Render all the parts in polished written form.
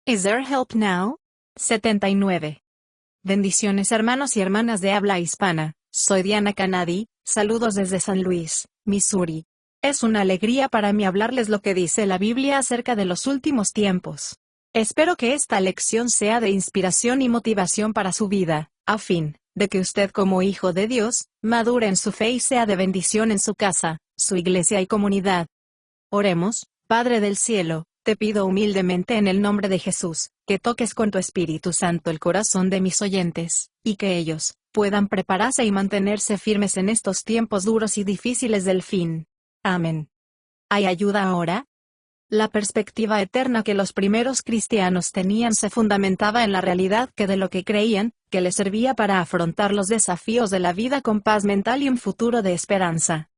Is there help now? 79. Bendiciones hermanos y hermanas de habla hispana, soy Diana Canadi, saludos desde San Luis, Missouri. Es una alegría para mí hablarles lo que dice la Biblia acerca de los últimos tiempos. Espero que esta lección sea de inspiración y motivación para su vida, a fin de que usted como hijo de Dios, madure en su fe y sea de bendición en su casa, su iglesia y comunidad. Oremos. Padre del cielo, te pido humildemente en el nombre de Jesús, que toques con tu Espíritu Santo el corazón de mis oyentes, y que ellos puedan prepararse y mantenerse firmes en estos tiempos duros y difíciles del fin. Amén. ¿Hay ayuda ahora? La perspectiva eterna que los primeros cristianos tenían se fundamentaba en la realidad que de lo que creían, que les servía para afrontar los desafíos de la vida con paz mental y un futuro de esperanza.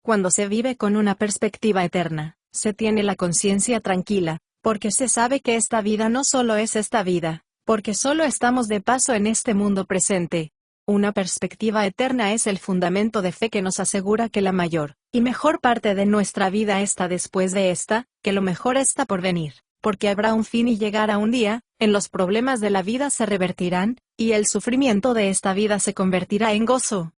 Cuando se vive con una perspectiva eterna, se tiene la conciencia tranquila, porque se sabe que esta vida no solo es esta vida, porque solo estamos de paso en este mundo presente. Una perspectiva eterna es el fundamento de fe que nos asegura que la mayor y mejor parte de nuestra vida está después de esta, que lo mejor está por venir, porque habrá un fin y llegará un día, en los problemas de la vida se revertirán, y el sufrimiento de esta vida se convertirá en gozo.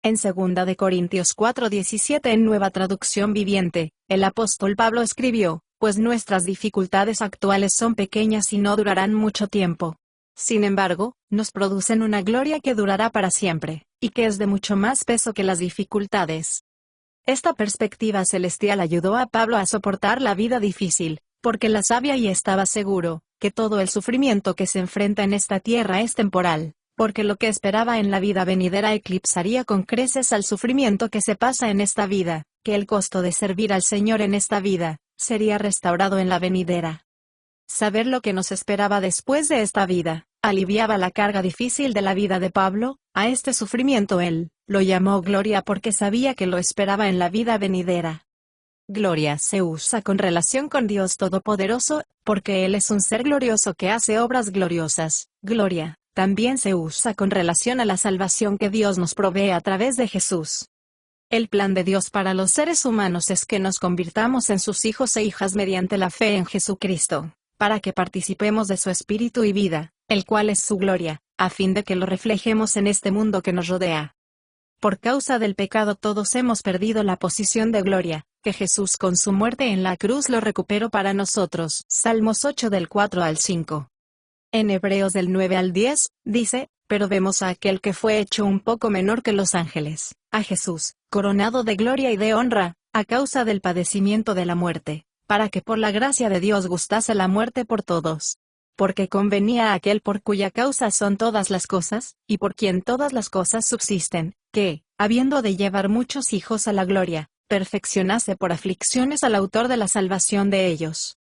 En 2 de Corintios 4:17 en Nueva Traducción Viviente, el apóstol Pablo escribió, pues nuestras dificultades actuales son pequeñas y no durarán mucho tiempo. Sin embargo, nos producen una gloria que durará para siempre, y que es de mucho más peso que las dificultades. Esta perspectiva celestial ayudó a Pablo a soportar la vida difícil, porque la sabía y estaba seguro, que todo el sufrimiento que se enfrenta en esta tierra es temporal, porque lo que esperaba en la vida venidera eclipsaría con creces al sufrimiento que se pasa en esta vida, que el costo de servir al Señor en esta vida, sería restaurado en la venidera. Saber lo que nos esperaba después de esta vida, aliviaba la carga difícil de la vida de Pablo. A este sufrimiento él lo llamó gloria porque sabía que lo esperaba en la vida venidera. Gloria se usa con relación con Dios Todopoderoso, porque Él es un ser glorioso que hace obras gloriosas. Gloria también se usa con relación a la salvación que Dios nos provee a través de Jesús. El plan de Dios para los seres humanos es que nos convirtamos en sus hijos e hijas mediante la fe en Jesucristo, para que participemos de su espíritu y vida, el cual es su gloria, a fin de que lo reflejemos en este mundo que nos rodea. Por causa del pecado todos hemos perdido la posición de gloria, que Jesús con su muerte en la cruz lo recuperó para nosotros. Salmos 8 del 4 al 5. En Hebreos del 9 al 10, dice, pero vemos a aquel que fue hecho un poco menor que los ángeles, a Jesús, coronado de gloria y de honra, a causa del padecimiento de la muerte, para que por la gracia de Dios gustase la muerte por todos. Porque convenía a aquel por cuya causa son todas las cosas, y por quien todas las cosas subsisten, que, habiendo de llevar muchos hijos a la gloria, perfeccionase por aflicciones al autor de la salvación de ellos.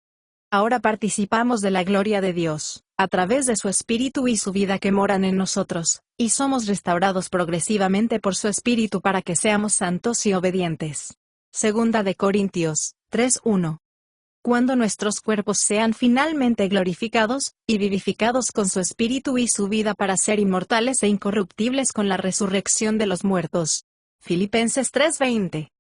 Ahora participamos de la gloria de Dios, a través de su Espíritu y su vida que moran en nosotros, y somos restaurados progresivamente por su Espíritu para que seamos santos y obedientes. 2 de Corintios 3:1. Cuando nuestros cuerpos sean finalmente glorificados, y vivificados con su Espíritu y su vida para ser inmortales e incorruptibles con la resurrección de los muertos. Filipenses 3:20.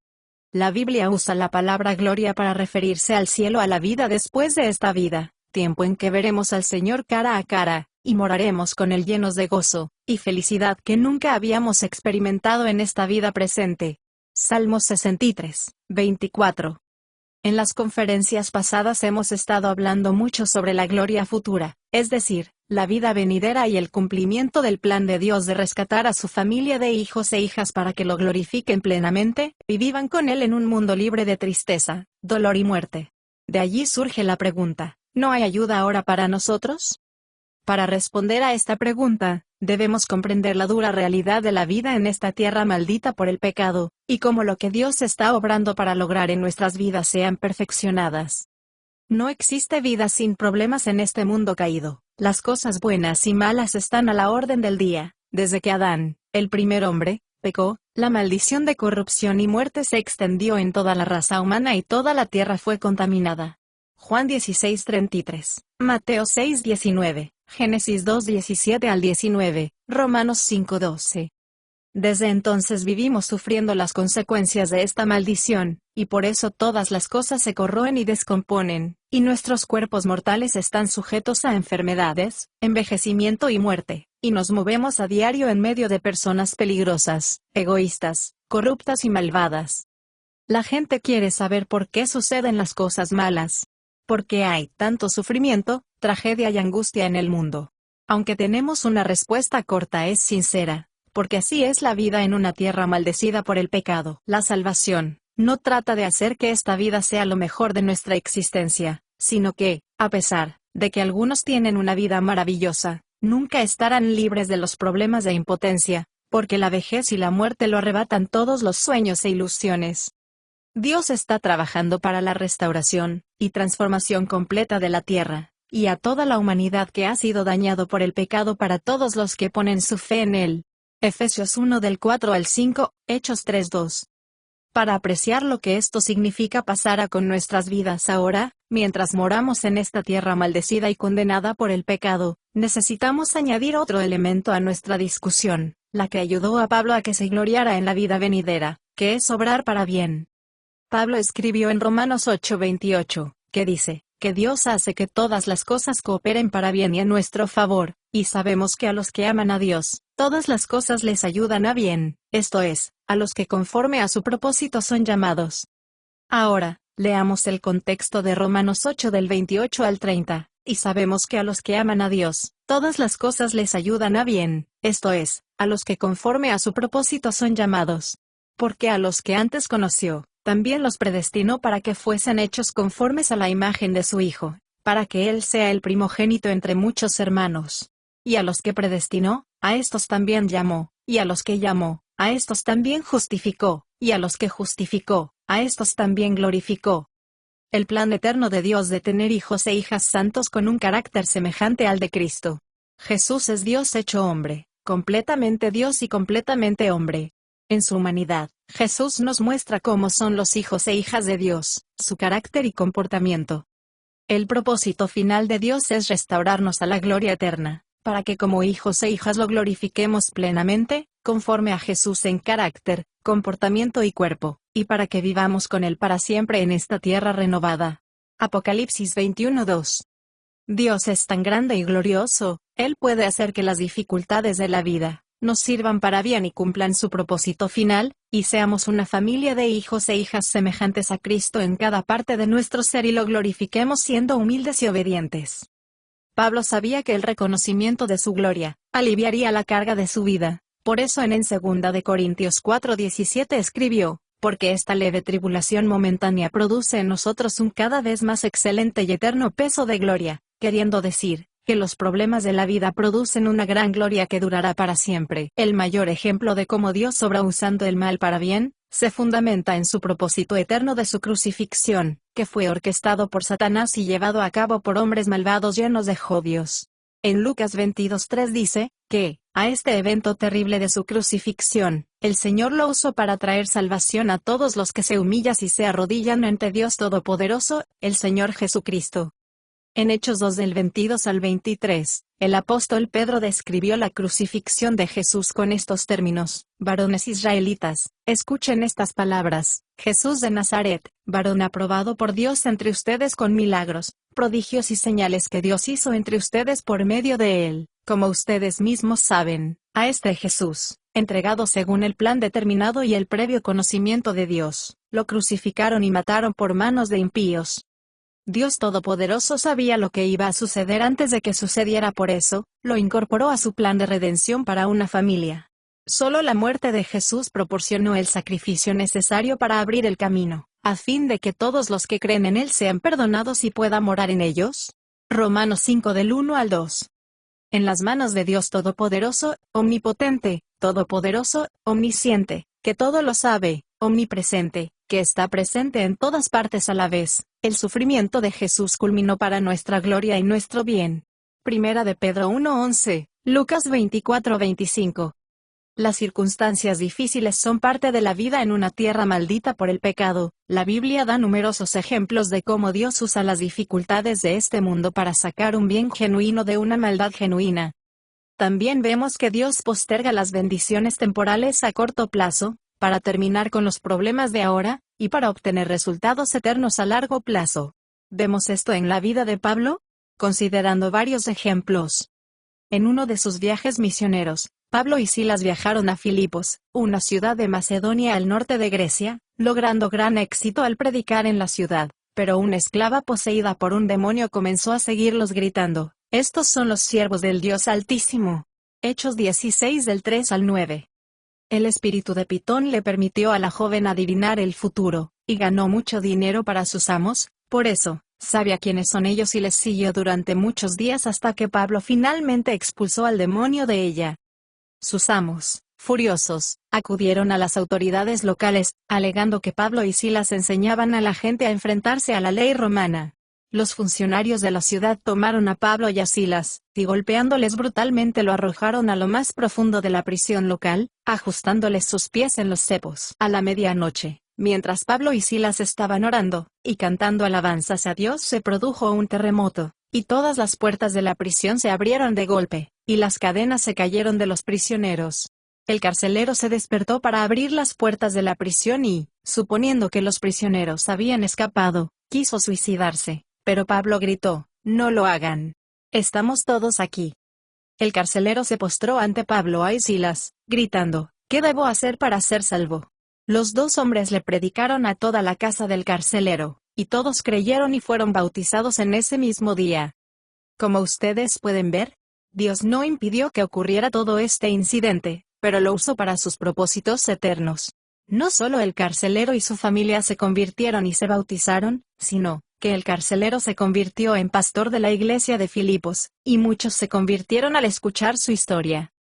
La Biblia usa la palabra gloria para referirse al cielo, a la vida después de esta vida, tiempo en que veremos al Señor cara a cara, y moraremos con Él llenos de gozo y felicidad que nunca habíamos experimentado en esta vida presente. Salmos 63:24. En las conferencias pasadas hemos estado hablando mucho sobre la gloria futura, es decir, la vida venidera y el cumplimiento del plan de Dios de rescatar a su familia de hijos e hijas para que lo glorifiquen plenamente, y vivan con Él en un mundo libre de tristeza, dolor y muerte. De allí surge la pregunta, ¿no hay ayuda ahora para nosotros? Para responder a esta pregunta, debemos comprender la dura realidad de la vida en esta tierra maldita por el pecado, y cómo lo que Dios está obrando para lograr en nuestras vidas sean perfeccionadas. No existe vida sin problemas en este mundo caído. Las cosas buenas y malas están a la orden del día. Desde que Adán, el primer hombre, pecó, la maldición de corrupción y muerte se extendió en toda la raza humana y toda la tierra fue contaminada. Juan 16:33, Mateo 6:19, Génesis 2:17 al 19, Romanos 5:12. Desde entonces vivimos sufriendo las consecuencias de esta maldición, y por eso todas las cosas se corroen y descomponen, y nuestros cuerpos mortales están sujetos a enfermedades, envejecimiento y muerte, y nos movemos a diario en medio de personas peligrosas, egoístas, corruptas y malvadas. La gente quiere saber por qué suceden las cosas malas. ¿Por qué hay tanto sufrimiento, tragedia y angustia en el mundo? Aunque tenemos una respuesta corta, es sincera. Porque así es la vida en una tierra maldecida por el pecado. La salvación no trata de hacer que esta vida sea lo mejor de nuestra existencia, sino que, a pesar de que algunos tienen una vida maravillosa, nunca estarán libres de los problemas de impotencia, porque la vejez y la muerte lo arrebatan todos los sueños e ilusiones. Dios está trabajando para la restauración y transformación completa de la tierra, y a toda la humanidad que ha sido dañado por el pecado, para todos los que ponen su fe en Él. Efesios 1 del 4 al 5, Hechos 3:2. Para apreciar lo que esto significa pasará con nuestras vidas ahora, mientras moramos en esta tierra maldecida y condenada por el pecado, necesitamos añadir otro elemento a nuestra discusión, la que ayudó a Pablo a que se gloriara en la vida venidera, que es obrar para bien. Pablo escribió en Romanos 8:28, que dice, que Dios hace que todas las cosas cooperen para bien y a nuestro favor, y sabemos que a los que aman a Dios, todas las cosas les ayudan a bien, esto es, a los que conforme a su propósito son llamados. Ahora, leamos el contexto de Romanos 8 del 28 al 30, y sabemos que a los que aman a Dios, todas las cosas les ayudan a bien, esto es, a los que conforme a su propósito son llamados. Porque a los que antes conoció, también los predestinó para que fuesen hechos conformes a la imagen de su Hijo, para que Él sea el primogénito entre muchos hermanos. Y a los que predestinó, a estos también llamó, y a los que llamó, a estos también justificó, y a los que justificó, a estos también glorificó. El plan eterno de Dios de tener hijos e hijas santos con un carácter semejante al de Cristo. Jesús es Dios hecho hombre, completamente Dios y completamente hombre. En su humanidad, Jesús nos muestra cómo son los hijos e hijas de Dios, su carácter y comportamiento. El propósito final de Dios es restaurarnos a la gloria eterna, para que como hijos e hijas lo glorifiquemos plenamente, conforme a Jesús en carácter, comportamiento y cuerpo, y para que vivamos con Él para siempre en esta tierra renovada. Apocalipsis 21:2. Dios es tan grande y glorioso, Él puede hacer que las dificultades de la vida nos sirvan para bien y cumplan su propósito final, y seamos una familia de hijos e hijas semejantes a Cristo en cada parte de nuestro ser y lo glorifiquemos siendo humildes y obedientes. Pablo sabía que el reconocimiento de su gloria aliviaría la carga de su vida, por eso en 2 de Corintios 4:17 escribió, porque esta leve tribulación momentánea produce en nosotros un cada vez más excelente y eterno peso de gloria, queriendo decir, que los problemas de la vida producen una gran gloria que durará para siempre. El mayor ejemplo de cómo Dios obra usando el mal para bien, se fundamenta en su propósito eterno de su crucifixión, que fue orquestado por Satanás y llevado a cabo por hombres malvados llenos de odios. En Lucas 22:3 dice, que, a este evento terrible de su crucifixión, el Señor lo usó para traer salvación a todos los que se humillan y se arrodillan ante Dios Todopoderoso, el Señor Jesucristo. En Hechos 2 del 22 al 23, el apóstol Pedro describió la crucifixión de Jesús con estos términos: varones israelitas, escuchen estas palabras, Jesús de Nazaret, varón aprobado por Dios entre ustedes con milagros, prodigios y señales que Dios hizo entre ustedes por medio de él, como ustedes mismos saben, a este Jesús, entregado según el plan determinado y el previo conocimiento de Dios, lo crucificaron y mataron por manos de impíos. Dios Todopoderoso sabía lo que iba a suceder antes de que sucediera, por eso, lo incorporó a su plan de redención para una familia. Solo la muerte de Jesús proporcionó el sacrificio necesario para abrir el camino, a fin de que todos los que creen en Él sean perdonados y pueda morar en ellos. Romanos 5 del 1 al 2. En las manos de Dios Todopoderoso, omnipotente, todopoderoso, omnisciente, que todo lo sabe, omnipresente, que está presente en todas partes a la vez, el sufrimiento de Jesús culminó para nuestra gloria y nuestro bien. Primera de Pedro 1:11, Lucas 24:25. Las circunstancias difíciles son parte de la vida en una tierra maldita por el pecado. La Biblia da numerosos ejemplos de cómo Dios usa las dificultades de este mundo para sacar un bien genuino de una maldad genuina. También vemos que Dios posterga las bendiciones temporales a corto plazo, para terminar con los problemas de ahora, y para obtener resultados eternos a largo plazo. ¿Vemos esto en la vida de Pablo? Considerando varios ejemplos. En uno de sus viajes misioneros, Pablo y Silas viajaron a Filipos, una ciudad de Macedonia al norte de Grecia, logrando gran éxito al predicar en la ciudad, pero una esclava poseída por un demonio comenzó a seguirlos gritando: «Estos son los siervos del Dios Altísimo». Hechos 16 del 3 al 9. El espíritu de Pitón le permitió a la joven adivinar el futuro, y ganó mucho dinero para sus amos. Por eso, sabía quiénes son ellos y les siguió durante muchos días hasta que Pablo finalmente expulsó al demonio de ella. Sus amos, furiosos, acudieron a las autoridades locales, alegando que Pablo y Silas enseñaban a la gente a enfrentarse a la ley romana. Los funcionarios de la ciudad tomaron a Pablo y a Silas, y golpeándoles brutalmente lo arrojaron a lo más profundo de la prisión local, ajustándoles sus pies en los cepos. A la medianoche, mientras Pablo y Silas estaban orando, y cantando alabanzas a Dios, se produjo un terremoto, y todas las puertas de la prisión se abrieron de golpe, y las cadenas se cayeron de los prisioneros. El carcelero se despertó para abrir las puertas de la prisión y, suponiendo que los prisioneros habían escapado, quiso suicidarse. Pero Pablo gritó: «No lo hagan. Estamos todos aquí». El carcelero se postró ante Pablo y Silas, gritando: «¿Qué debo hacer para ser salvo?». Los dos hombres le predicaron a toda la casa del carcelero, y todos creyeron y fueron bautizados en ese mismo día. Como ustedes pueden ver, Dios no impidió que ocurriera todo este incidente, pero lo usó para sus propósitos eternos. No solo el carcelero y su familia se convirtieron y se bautizaron, sino que el carcelero se convirtió en pastor de la iglesia de Filipos, y muchos se convirtieron al escuchar su historia.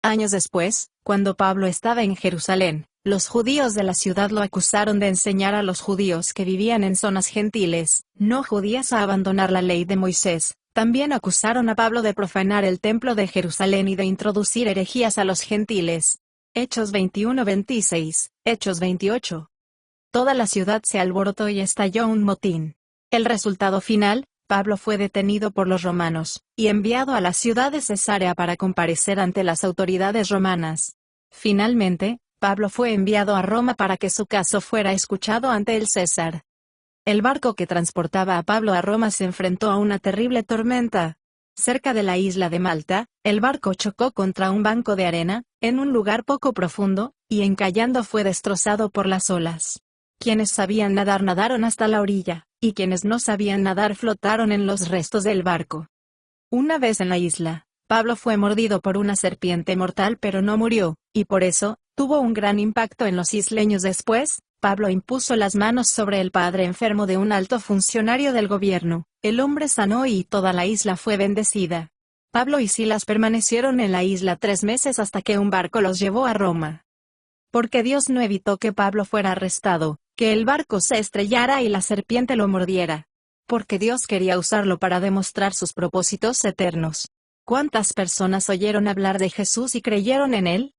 Años después, cuando Pablo estaba en Jerusalén, los judíos de la ciudad lo acusaron de enseñar a los judíos que vivían en zonas gentiles, no judías, a abandonar la ley de Moisés. También acusaron a Pablo de profanar el templo de Jerusalén y de introducir herejías a los gentiles. Hechos 21-26, Hechos 28. Toda la ciudad se alborotó y estalló un motín. El resultado final: Pablo fue detenido por los romanos, y enviado a la ciudad de Cesarea para comparecer ante las autoridades romanas. Finalmente, Pablo fue enviado a Roma para que su caso fuera escuchado ante el César. El barco que transportaba a Pablo a Roma se enfrentó a una terrible tormenta. Cerca de la isla de Malta, el barco chocó contra un banco de arena, en un lugar poco profundo, y encallando fue destrozado por las olas. Quienes sabían nadar nadaron hasta la orilla, y quienes no sabían nadar flotaron en los restos del barco. Una vez en la isla, Pablo fue mordido por una serpiente mortal pero no murió, y por eso, tuvo un gran impacto en los isleños. Después, Pablo impuso las manos sobre el padre enfermo de un alto funcionario del gobierno, el hombre sanó y toda la isla fue bendecida. Pablo y Silas permanecieron en la isla 3 meses hasta que un barco los llevó a Roma. Porque Dios no evitó que Pablo fuera arrestado, que el barco se estrellara y la serpiente lo mordiera. Porque Dios quería usarlo para demostrar sus propósitos eternos. ¿Cuántas personas oyeron hablar de Jesús y creyeron en él?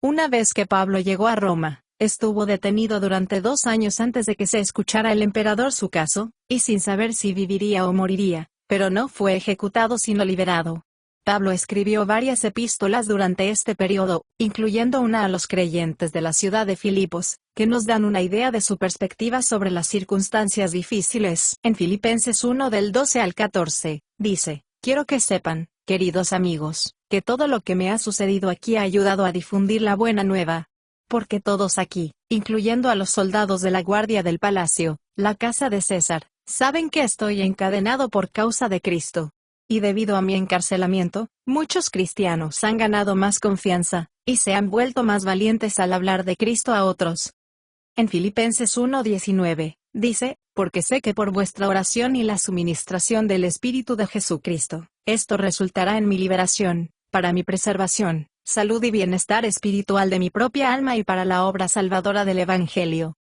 Una vez que Pablo llegó a Roma, estuvo detenido durante 2 años antes de que se escuchara el emperador su caso, y sin saber si viviría o moriría, pero no fue ejecutado sino liberado. Pablo escribió varias epístolas durante este periodo, incluyendo una a los creyentes de la ciudad de Filipos, que nos dan una idea de su perspectiva sobre las circunstancias difíciles. En Filipenses 1 del 12 al 14, dice: «Quiero que sepan, queridos amigos, que todo lo que me ha sucedido aquí ha ayudado a difundir la buena nueva. Porque todos aquí, incluyendo a los soldados de la guardia del palacio, la casa de César, saben que estoy encadenado por causa de Cristo. Y debido a mi encarcelamiento, muchos cristianos han ganado más confianza, y se han vuelto más valientes al hablar de Cristo a otros». En Filipenses 1:19, dice: «Porque sé que por vuestra oración y la suministración del Espíritu de Jesucristo, esto resultará en mi liberación, para mi preservación, salud y bienestar espiritual de mi propia alma y para la obra salvadora del Evangelio».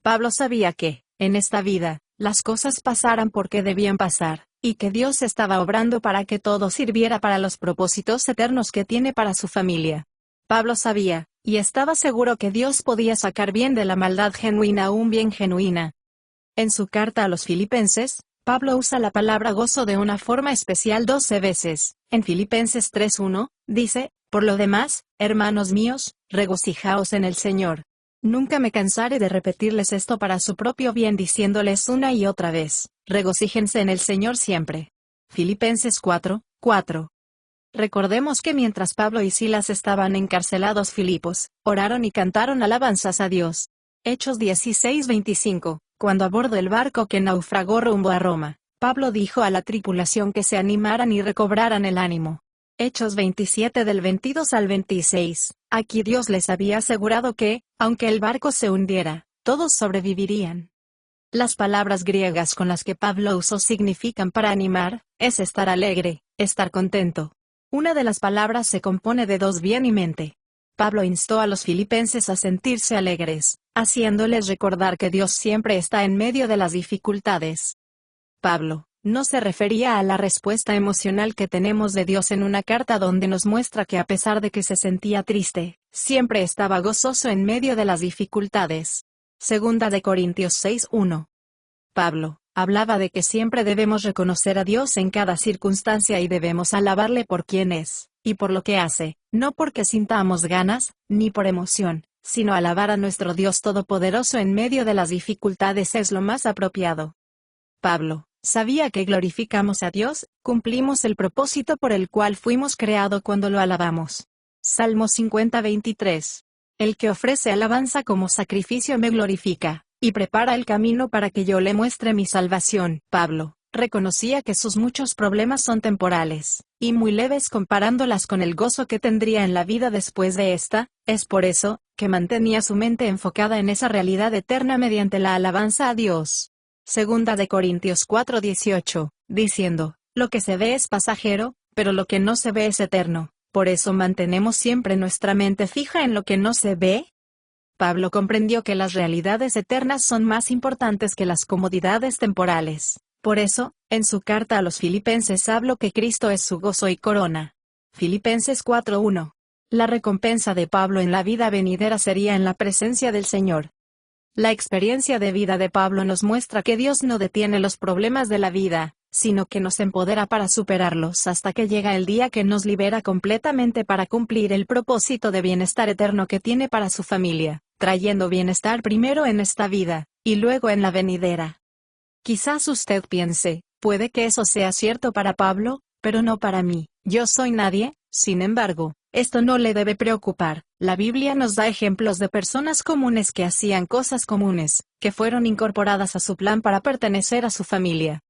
Pablo sabía que, en esta vida, las cosas pasaran porque debían pasar, y que Dios estaba obrando para que todo sirviera para los propósitos eternos que tiene para su familia. Pablo sabía, y estaba seguro que Dios podía sacar bien de la maldad genuina un bien genuina. En su carta a los Filipenses, Pablo usa la palabra gozo de una forma especial 12 veces. En Filipenses 3:1, Dice, por lo demás, hermanos míos, regocijaos en el Señor. Nunca me cansaré de repetirles esto para su propio bien, diciéndoles una y otra vez, regocíjense en el Señor siempre. Filipenses 4:4. Recordemos que mientras Pablo y Silas estaban encarcelados Filipos, oraron y cantaron alabanzas a Dios. Hechos 16:25, cuando a bordo del barco que naufragó rumbo a Roma, Pablo dijo a la tripulación que se animaran y recobraran el ánimo. Hechos 27 del 22 al 26, aquí Dios les había asegurado que, aunque el barco se hundiera, todos sobrevivirían. Las palabras griegas con las que Pablo usó significan para animar, es estar alegre, estar contento. Una de las palabras se compone de dos: bien y mente. Pablo instó a los filipenses a sentirse alegres, haciéndoles recordar que Dios siempre está en medio de las dificultades. Pablo no se refería a la respuesta emocional que tenemos de Dios en una carta donde nos muestra que a pesar de que se sentía triste, siempre estaba gozoso en medio de las dificultades. Segunda de Corintios 6:1. Pablo hablaba de que siempre debemos reconocer a Dios en cada circunstancia y debemos alabarle por quien es, y por lo que hace, no porque sintamos ganas, ni por emoción, sino alabar a nuestro Dios Todopoderoso en medio de las dificultades es lo más apropiado. Pablo sabía que glorificamos a Dios, cumplimos el propósito por el cual fuimos creados cuando lo alabamos. Salmo 50:23. El que ofrece alabanza como sacrificio me glorifica, y prepara el camino para que yo le muestre mi salvación. Pablo reconocía que sus muchos problemas son temporales, y muy leves comparándolas con el gozo que tendría en la vida después de esta. Es por eso, que mantenía su mente enfocada en esa realidad eterna mediante la alabanza a Dios. Segunda de Corintios 4:18, diciendo, lo que se ve es pasajero, pero lo que no se ve es eterno. Por eso mantenemos siempre nuestra mente fija en lo que no se ve. Pablo comprendió que las realidades eternas son más importantes que las comodidades temporales. Por eso, en su carta a los filipenses habló que Cristo es su gozo y corona. Filipenses 4:1. La recompensa de Pablo en la vida venidera sería en la presencia del Señor. La experiencia de vida de Pablo nos muestra que Dios no detiene los problemas de la vida, sino que nos empodera para superarlos hasta que llega el día que nos libera completamente para cumplir el propósito de bienestar eterno que tiene para su familia, trayendo bienestar primero en esta vida, y luego en la venidera. Quizás usted piense, puede que eso sea cierto para Pablo, pero no para mí. Yo soy nadie. Sin embargo, esto no le debe preocupar. La Biblia nos da ejemplos de personas comunes que hacían cosas comunes, que fueron incorporadas a su plan para pertenecer a su familia.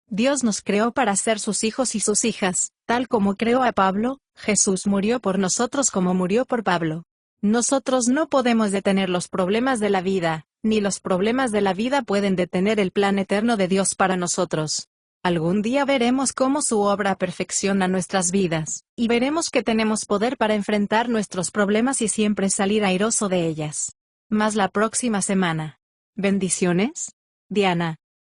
Dios nos creó para ser sus hijos y sus hijas, tal como creó a Pablo. Jesús murió por nosotros como murió por Pablo. Nosotros no podemos detener los problemas de la vida, ni los problemas de la vida pueden detener el plan eterno de Dios para nosotros. Algún día veremos cómo su obra perfecciona nuestras vidas, y veremos que tenemos poder para enfrentar nuestros problemas y siempre salir airoso de ellas. Más la próxima semana. Bendiciones. Diana.